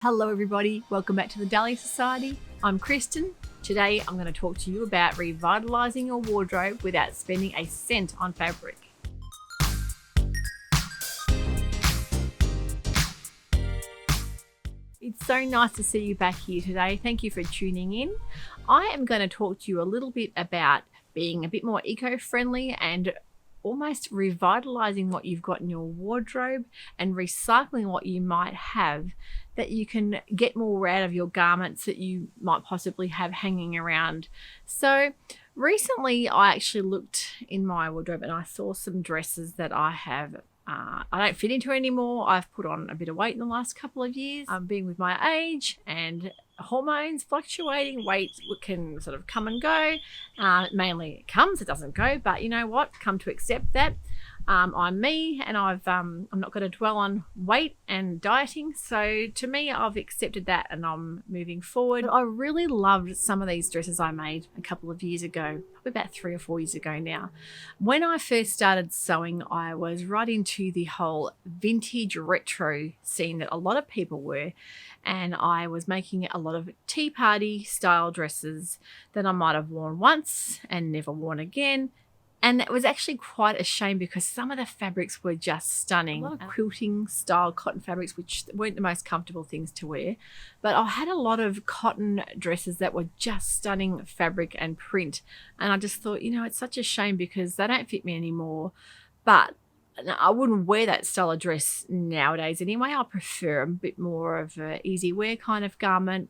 Hello everybody, welcome back to the Dally Society. I'm Kristen. Today I'm going to talk to you about revitalising your wardrobe without spending a cent on fabric. It's so nice to see you back here today. Thank you for tuning in. I am going to talk to you a little bit about being a bit more eco-friendly and almost revitalizing what you've got in your wardrobe and recycling what you might have, that you can get more out of your garments that you might possibly have hanging around. So recently I actually looked in my wardrobe and I saw some dresses that I have I don't fit into anymore. I've put on a bit of weight in the last couple of years. Being with my age and hormones fluctuating, weight can sort of come and go. Mainly it comes, it doesn't go, but you know what? Come to accept that. I'm me, and I'm not going to dwell on weight and dieting. So to me, I've accepted that and I'm moving forward. I really loved some of these dresses I made a couple of years ago, probably about 3 or 4 years ago now. When I first started sewing, I was right into the whole vintage retro scene that a lot of people were. And I was making a lot of tea party style dresses that I might have worn once and never worn again. And it was actually quite a shame because some of the fabrics were just stunning. A lot of quilting style cotton fabrics, which weren't the most comfortable things to wear. But I had a lot of cotton dresses that were just stunning fabric and print. And I just thought, you know, it's such a shame because they don't fit me anymore. But I wouldn't wear that style of dress nowadays anyway. I prefer a bit more of an easy wear kind of garment.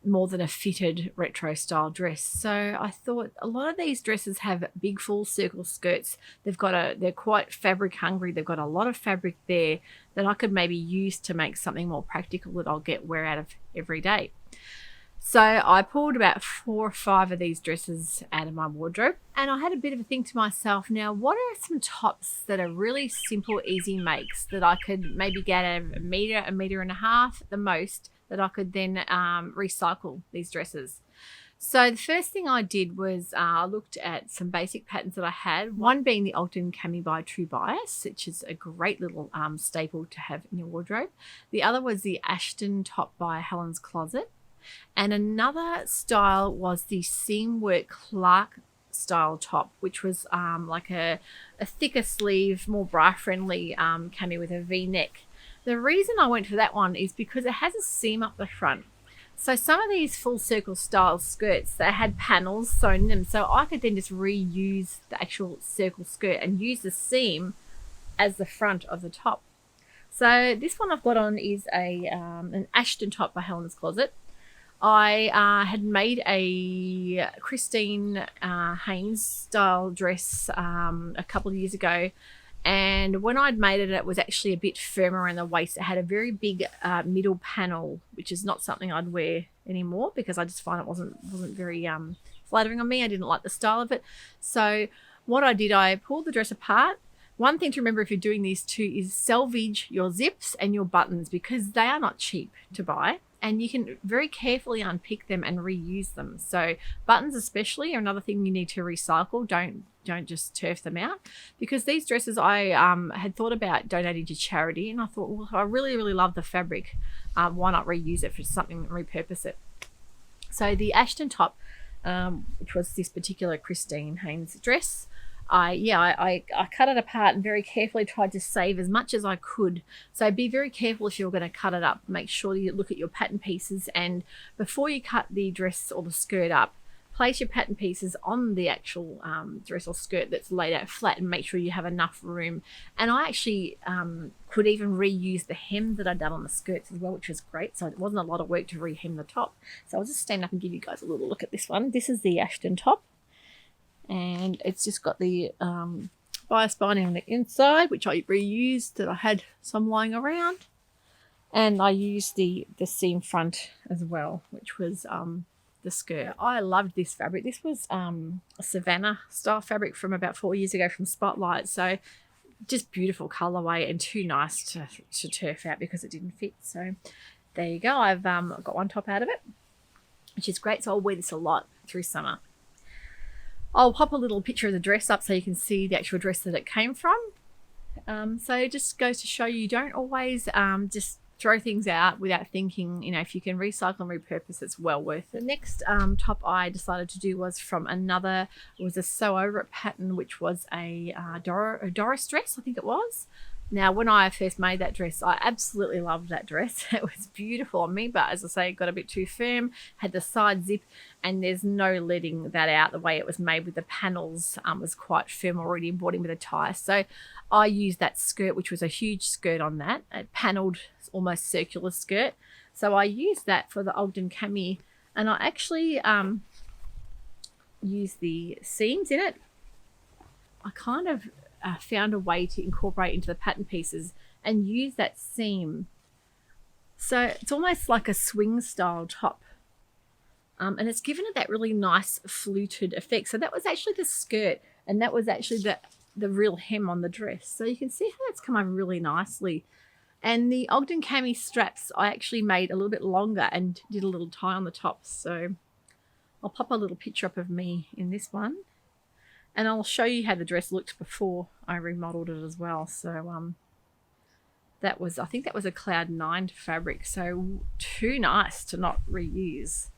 More than a fitted retro style dress. So I thought a lot of these dresses have big full circle skirts. They're quite fabric hungry. They've got a lot of fabric there that I could maybe use to make something more practical that I'll get wear out of every day. So I pulled about 4 or 5 of these dresses out of my wardrobe, and I had a bit of a think to myself, now what are some tops that are really simple, easy makes that I could maybe get out of a meter and a half at the most, that I could then recycle these dresses. So the first thing I did was I looked at some basic patterns that I had, one being the Ogden cami by True Bias, which is a great little staple to have in your wardrobe. The other was the Ashton top by Helen's Closet. And another style was the Seamwork Clarke style top, which was like a thicker sleeve, more bra friendly cami with a V-neck. The reason I went for that one is because it has a seam up the front. So some of these full circle style skirts, they had panels sewn in them, so I could then just reuse the actual circle skirt and use the seam as the front of the top. So this one I've got on is an Ashton top by Helen's Closet. I had made a Christine Haynes style dress a couple of years ago, and when I'd made it, it was actually a bit firmer around the waist. It had a very big middle panel, which is not something I'd wear anymore because I just find it wasn't very flattering on me. I didn't like the style of it. So what I did, I pulled the dress apart. One thing to remember if you're doing these too is salvage your zips and your buttons because they are not cheap to buy. And you can very carefully unpick them and reuse them. So buttons especially are another thing you need to recycle. Don't just turf them out, because these dresses I had thought about donating to charity, and I thought, well, I really love the fabric. Why not reuse it for something and repurpose it? So the Ashton top, which was this particular Christine Haynes dress, I cut it apart and very carefully tried to save as much as I could. So be very careful if you're going to cut it up. Make sure you look at your pattern pieces, and before you cut the dress or the skirt up, place your pattern pieces on the actual dress or skirt that's laid out flat and make sure you have enough room. And I actually could even reuse the hem that I'd done on the skirts as well, which was great. So it wasn't a lot of work to rehem the top. So I'll just stand up and give you guys a little look at this one. This is the Ashton top. And it's just got the bias binding on the inside, which I reused, that I had some lying around. And I used the seam front as well, which was the skirt. I loved this fabric. This was a Savannah style fabric from about 4 years ago from Spotlight. So just beautiful colorway and too nice to turf out because it didn't fit. So there you go. I've got one top out of it, which is great. So I'll wear this a lot through summer. I'll pop a little picture of the dress up so you can see the actual dress that it came from. So it just goes to show you don't always just throw things out without thinking, you know, if you can recycle and repurpose, it's well worth it. The next top I decided to do was from another, it was a sew over it pattern, which was a Doris dress, I think it was. Now, when I first made that dress, I absolutely loved that dress. It was beautiful on me, but as I say, it got a bit too firm, had the side zip, and there's no letting that out. The way it was made with the panels was quite firm already and brought in with a tie. So I used that skirt, which was a huge skirt on that, a panelled, almost circular skirt. So I used that for the Ogden cami, and I actually used the seams in it. I kind of found a way to incorporate into the pattern pieces and use that seam. So it's almost like a swing style top. And it's given it that really nice fluted effect. So that was actually the skirt, and that was actually the real hem on the dress. So you can see how that's come over really nicely. And the Ogden cami straps I actually made a little bit longer and did a little tie on the top. So I'll pop a little picture up of me in this one. And I'll show you how the dress looked before I remodeled it as well. So that was, I think that was a Cloud 9 fabric. So too nice to not reuse.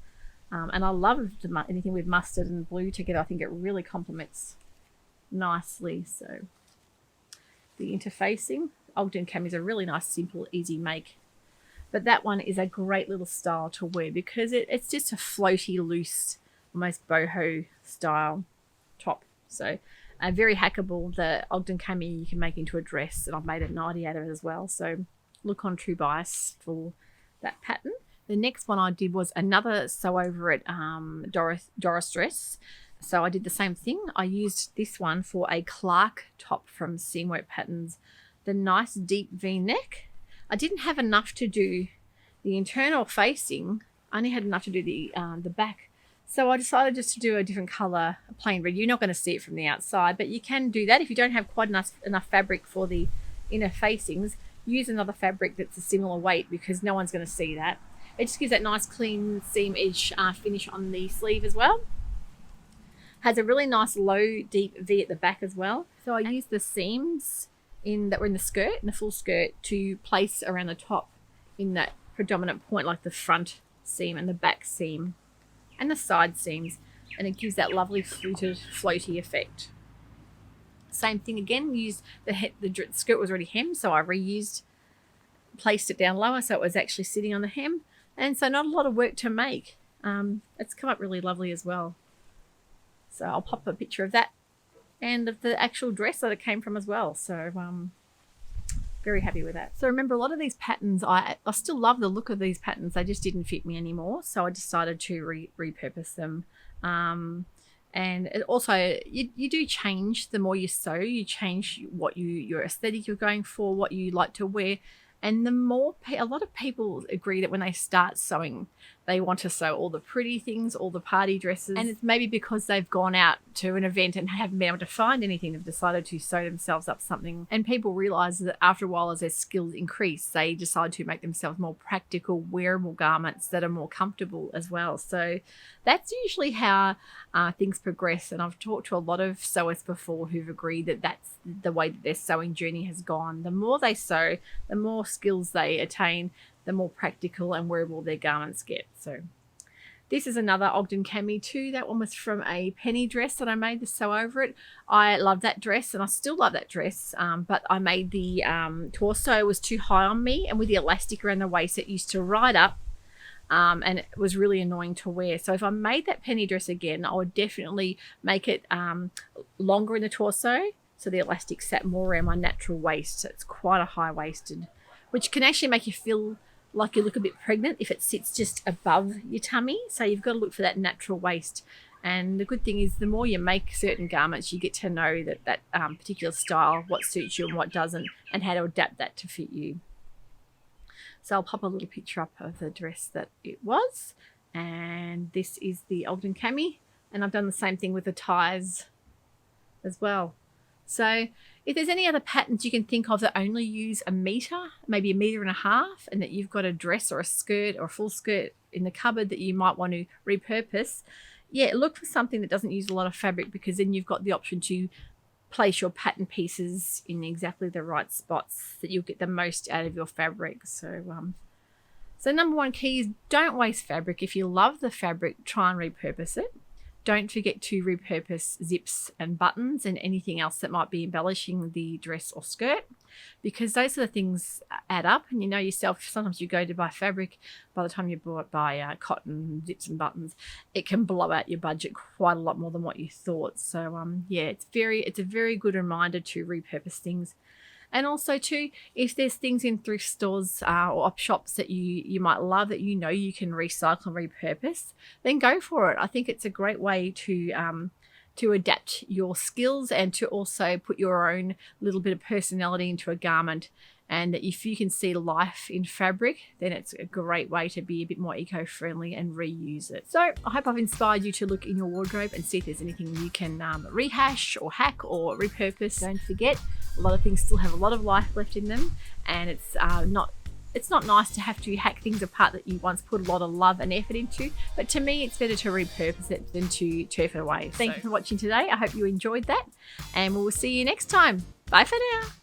And I love anything with mustard and blue together. I think it really complements nicely. So the interfacing, Ogden cami is a really nice, simple, easy make. But that one is a great little style to wear because it's just a floaty, loose, almost boho style top. So very hackable. The Ogden cami you can make into a dress, and I've made a nightie out of it as well. So look on True Bias for that pattern. The next one I did was another sew over it Doris dress. So I did the same thing. I used this one for a Clarke top from Seamwork Patterns. The nice deep V-neck. I didn't have enough to do the internal facing. I only had enough to do the back. So I decided just to do a different color, a plain red. You're not going to see it from the outside, but you can do that if you don't have quite enough fabric for the inner facings. Use another fabric that's a similar weight because no one's going to see that. It just gives that nice clean seam edge finish on the sleeve as well. Has a really nice low deep V at the back as well. So I used the seams that were in the skirt, in the full skirt, to place around the top in that predominant point, like the front seam and the back seam and the side seams, and it gives that lovely fluted, floaty effect. Same thing again, used the skirt was already hemmed, so I placed it down lower so it was actually sitting on the hem, and so not a lot of work to make. It's come up really lovely as well. So I'll pop a picture of that and of the actual dress that it came from as well. So very happy with that. So remember, a lot of these patterns, I still love the look of these patterns. They just didn't fit me anymore. So I decided to repurpose them. And it also, you do change the more you sew. You change what your aesthetic you're going for, what you like to wear. And the more, a lot of people agree that when they start sewing, they want to sew all the pretty things, all the party dresses. And it's maybe because they've gone out to an event and haven't been able to find anything, they've decided to sew themselves up something. And people realize that after a while, as their skills increase, they decide to make themselves more practical, wearable garments that are more comfortable as well. So that's usually how things progress. And I've talked to a lot of sewers before who've agreed that that's the way that their sewing journey has gone. The more they sew, the more skills they attain, the more practical and wearable their garments get. So this is another Ogden cami too. That one was from a penny dress that I made the sew over it. I love that dress and I still love that dress, but I made the torso was too high on me, and with the elastic around the waist it used to ride up, and it was really annoying to wear. So if I made that penny dress again, I would definitely make it longer in the torso so the elastic sat more around my natural waist. So it's quite a high-waisted, which can actually make you feel like you look a bit pregnant if it sits just above your tummy. So you've got to look for that natural waist. And the good thing is the more you make certain garments, you get to know that particular style, what suits you and what doesn't, and how to adapt that to fit you. So I'll pop a little picture up of the dress that it was. And this is the Ogden cami. And I've done the same thing with the ties as well. So if there's any other patterns you can think of that only use a metre, maybe a metre and a half, and that you've got a dress or a skirt or a full skirt in the cupboard that you might want to repurpose, yeah, look for something that doesn't use a lot of fabric, because then you've got the option to place your pattern pieces in exactly the right spots that you'll get the most out of your fabric. So number one key is don't waste fabric. If you love the fabric, try and repurpose it. Don't forget to repurpose zips and buttons and anything else that might be embellishing the dress or skirt, because those are the things add up. And you know yourself, sometimes you go to buy fabric, by the time you buy cotton, zips and buttons, it can blow out your budget quite a lot more than what you thought. So yeah, it's a very good reminder to repurpose things. And also too, if there's things in thrift stores or op shops that you might love that you know you can recycle and repurpose, then go for it. I think it's a great way to adapt your skills and to also put your own little bit of personality into a garment. And if you can see life in fabric, then it's a great way to be a bit more eco-friendly and reuse it. So I hope I've inspired you to look in your wardrobe and see if there's anything you can rehash or hack or repurpose. Don't forget, a lot of things still have a lot of life left in them, and it's not nice to have to hack things apart that you once put a lot of love and effort into, but to me it's better to repurpose it than to turf it away. Thank you for watching today. I hope you enjoyed that, and we'll see you next time. Bye for now.